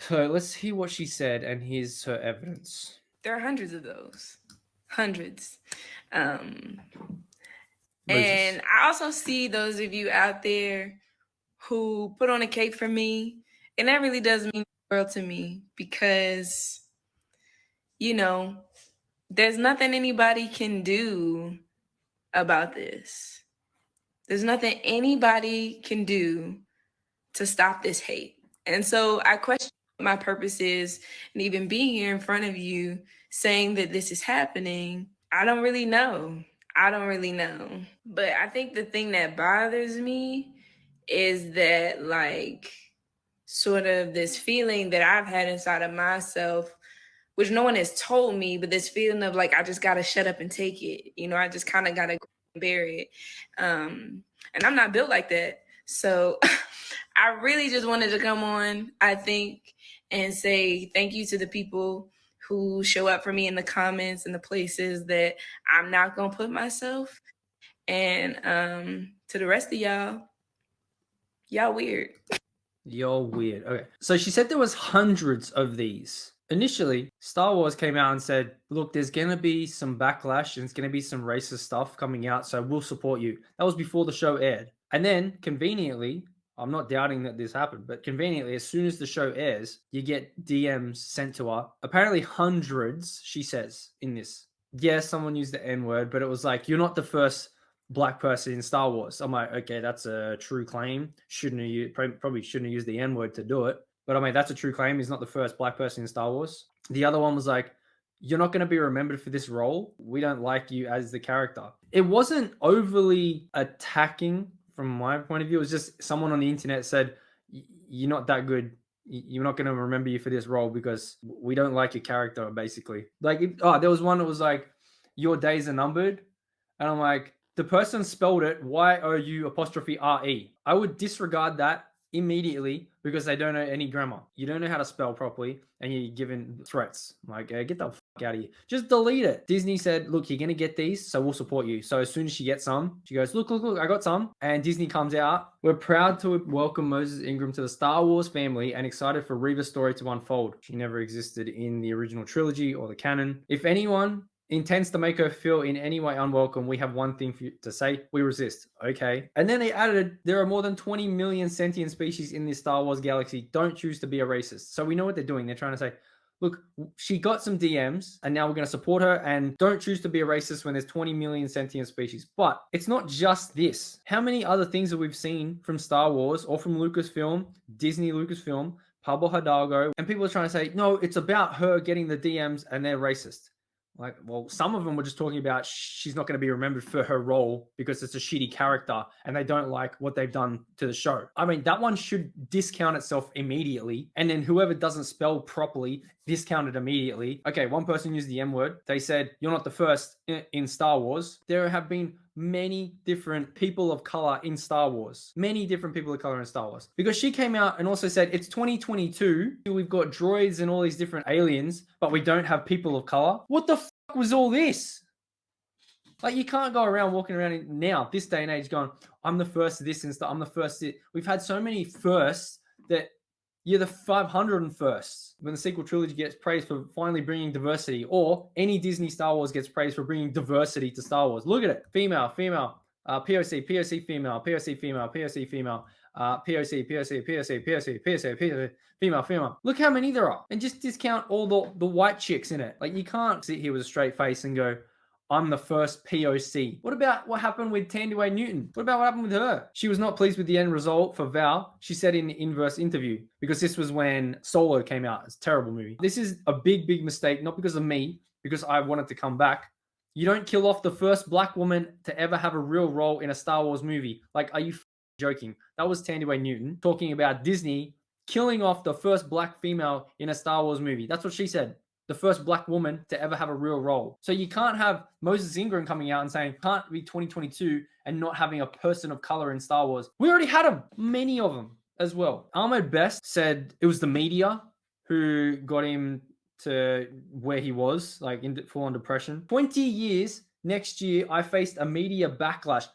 So let's hear what she said, and here's her evidence. There are hundreds of those. Hundreds. And Moses. I also see those of you out there who put on a cape for me. And that really does mean the world to me because, you know, there's nothing anybody can do about this. There's nothing anybody can do to stop this hate. And so I question what my purpose is, and even being here in front of you saying that this is happening, I don't really know. I don't really know. But I think the thing that bothers me is that, like, sort of this feeling that I've had inside of myself, which no one has told me, but this feeling of like, I just got to shut up and take it. You know, I just kind of got to bear it. And I'm not built like that. So I really just wanted to come on, I think, and say thank you to the people who show up for me in the comments and the places that I'm not going to put myself. And to the rest of y'all weird. You're weird. Okay. So she said there was hundreds of these. Initially, Star Wars came out and said, look, there's going to be some backlash and it's going to be some racist stuff coming out, so we'll support you. That was before the show aired. And then, conveniently, I'm not doubting that this happened, but conveniently, as soon as the show airs, you get DMs sent to her. Apparently hundreds, she says, in this. Yes, someone used the N-word, but it was like, you're not the first black person in Star Wars. I'm like, okay, that's a true claim. Probably shouldn't have used the N-word to do it. But I mean, that's a true claim. He's not the first black person in Star Wars. The other one was like, you're not going to be remembered for this role. We don't like you as the character. It wasn't overly attacking from my point of view. It was just someone on the internet said, you're not that good. You're not going to remember you for this role because we don't like your character, basically. Like, there was one that was like, your days are numbered. And I'm like, the person spelled it YOU''RE. I would disregard that immediately because they don't know any grammar. You don't know how to spell properly and you're given threats. Like, get the fuck out of here. Just delete it. Disney said, look, you're going to get these, so we'll support you. So as soon as she gets some, she goes, look, I got some. And Disney comes out. We're proud to welcome Moses Ingram to the Star Wars family and excited for Reva's story to unfold. She never existed in the original trilogy or the canon. If anyone intends to make her feel in any way unwelcome, we have one thing for you to say: we resist. Okay. And then they added, there are more than 20 million sentient species in this Star Wars galaxy. Don't choose to be a racist. So we know what they're doing. They're trying to say, look, she got some DMs and now we're going to support her, and don't choose to be a racist when there's 20 million sentient species. But it's not just this. How many other things that we've seen from Star Wars or from Lucasfilm, Disney Lucasfilm, Pablo Hidalgo, and people are trying to say, no, it's about her getting the DMs and they're racist. Like, well, some of them were just talking about she's not going to be remembered for her role because it's a shitty character and they don't like what they've done to the show. I mean, that one should discount itself immediately. And then whoever doesn't spell properly, discount it immediately. Okay, one person used the M word. They said, you're not the first in Star Wars. There have been many different people of color in Star Wars. Many different people of color in Star Wars. Because she came out and also said, it's 2022. We've got droids and all these different aliens, but we don't have people of color. What the fuck was all this? Like, you can't go around walking around now, this day and age, going, I'm the first this and stuff. I'm the first this. We've had so many firsts that you're the 501st. When the sequel trilogy gets praised for finally bringing diversity, or any Disney Star Wars gets praised for bringing diversity to Star Wars. Look at it. Female, POC, female, POC, female, POC, female, POC, female. Look how many there are. And just discount all the white chicks in it. Like, you can't sit here with a straight face and go, I'm the first POC. What about what happened with Tandy Newton? What about what happened with her? She was not pleased with the end result for Val. She said in the inverse interview, because this was when Solo came out. It's a terrible movie. This is a big, big mistake, not because of me, because I wanted to come back. You don't kill off the first black woman to ever have a real role in a Star Wars movie. Like, are you joking? That was Tandy Newton talking about Disney killing off the first black female in a Star Wars movie. That's what she said. The first black woman to ever have a real role. So you can't have Moses Ingram coming out and saying, can't be 2022 and not having a person of color in Star Wars. We already had them, many of them as well. Ahmed Best said it was the media who got him to where he was, like in full-on depression. 20 years, next year, I faced a media backlash.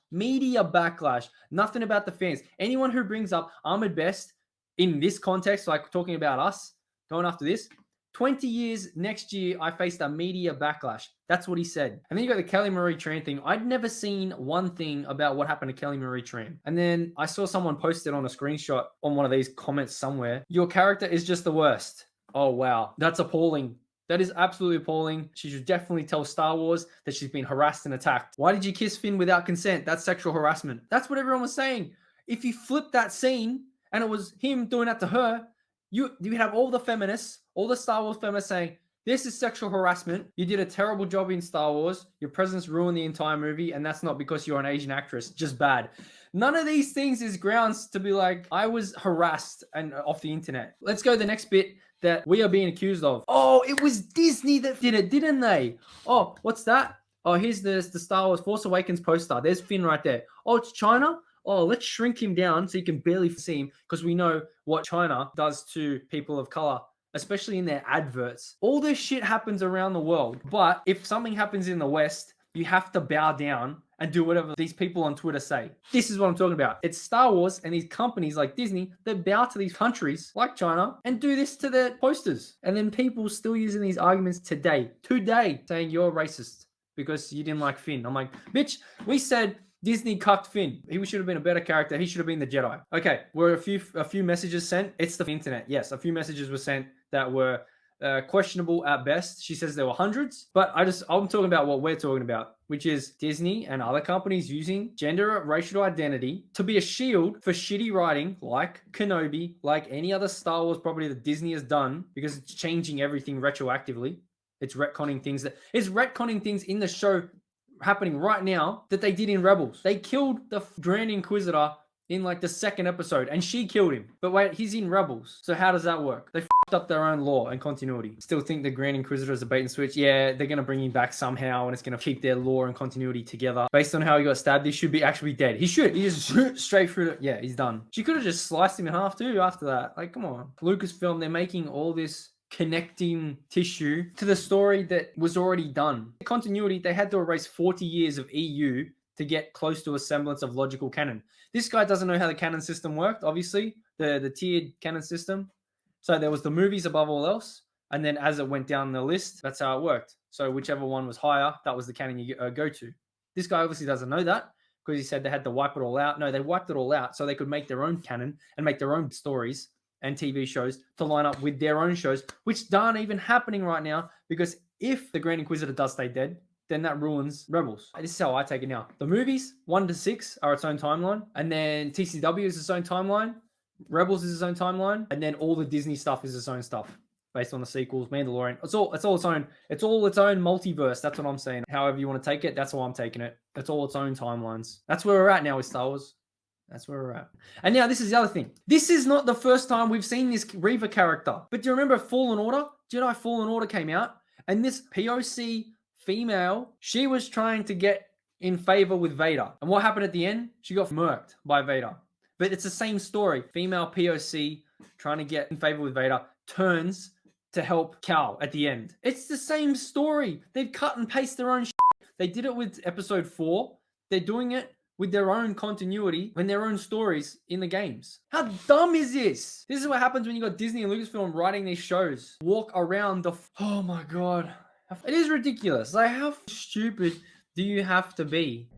Nothing about the fans. Anyone who brings up Ahmed Best in this context, like talking about us, going after this. 20 years next year, I faced a media backlash. That's what he said. And then you got the Kelly Marie Tran thing. I'd never seen one thing about what happened to Kelly Marie Tran. And then I saw someone post it on a screenshot on one of these comments somewhere. Your character is just the worst. Oh, wow. That's appalling. That is absolutely appalling. She should definitely tell Star Wars that she's been harassed and attacked. Why did you kiss Finn without consent? That's sexual harassment. That's what everyone was saying. If you flip that scene and it was him doing that to her, you have all the feminists, all the Star Wars feminists saying, this is sexual harassment. You did a terrible job in Star Wars. Your presence ruined the entire movie, and that's not because you're an Asian actress. Just bad. None of these things is grounds to be like, I was harassed and off the internet. Let's go to the next bit that we are being accused of. Oh, it was Disney that did it, didn't they? Oh, what's that? Oh, here's the Star Wars Force Awakens poster. There's Finn right there. Oh, it's China? Oh, let's shrink him down so you can barely see him, because we know what China does to people of color, especially in their adverts. All this shit happens around the world, but if something happens in the West, you have to bow down and do whatever these people on Twitter say. This is what I'm talking about. It's Star Wars and these companies like Disney that bow to these countries like China and do this to their posters. And then people still using these arguments today, saying you're racist because you didn't like Finn. I'm like, bitch, we said Disney cucked Finn. He should have been a better character. He should have been the Jedi. Okay, were a few messages sent? It's the internet. Yes, a few messages were sent that were questionable at best. She says there were hundreds, but I'm talking about what we're talking about, which is Disney and other companies using gender or racial identity to be a shield for shitty writing like Kenobi, like any other Star Wars property that Disney has done, because it's changing everything retroactively. It's retconning things in the show happening right now that they did in Rebels. They killed the Grand Inquisitor in like the second episode, and she killed him. But wait, he's in Rebels. So how does that work? They f***ed up their own lore and continuity. Still think the Grand Inquisitor is a bait and switch? Yeah, they're going to bring him back somehow, and it's going to keep their lore and continuity together. Based on how he got stabbed, he should be actually dead. He just straight through it. Yeah, he's done. She could have just sliced him in half too after that. Like, come on. Lucasfilm, they're making all this connecting tissue to the story that was already done. The continuity, they had to erase 40 years of EU to get close to a semblance of logical canon. This guy doesn't know how the canon system worked, obviously, the tiered canon system. So there was the movies above all else, and then as it went down the list, that's how it worked. So whichever one was higher, that was the canon you go to. This guy obviously doesn't know that, because he said they had to wipe it all out. No, they wiped it all out so they could make their own canon and make their own stories and TV shows to line up with their own shows, which aren't even happening right now, because if the Grand Inquisitor does stay dead, then that ruins Rebels. This is how I take it now. The movies, 1 to 6, are its own timeline, and then TCW is its own timeline, Rebels is its own timeline, and then all the Disney stuff is its own stuff, based on the sequels, Mandalorian. It's all its own multiverse. That's what I'm saying. However you want to take it, that's how I'm taking it. It's all its own timelines. That's where we're at now with Star Wars. That's where we're at. And now this is the other thing. This is not the first time we've seen this Reva character. But do you remember Fallen Order? Jedi Fallen Order came out, and this POC female, she was trying to get in favor with Vader. And what happened at the end? She got murked by Vader. But it's the same story. Female POC trying to get in favor with Vader turns to help Cal at the end. It's the same story. They've cut and pasted their own shit. They did it with episode 4. They're doing it with their own continuity and their own stories in the games. How dumb is this? This is what happens when you got Disney and Lucasfilm writing these shows. Walk around the... Oh my God. It is ridiculous. Like, how stupid do you have to be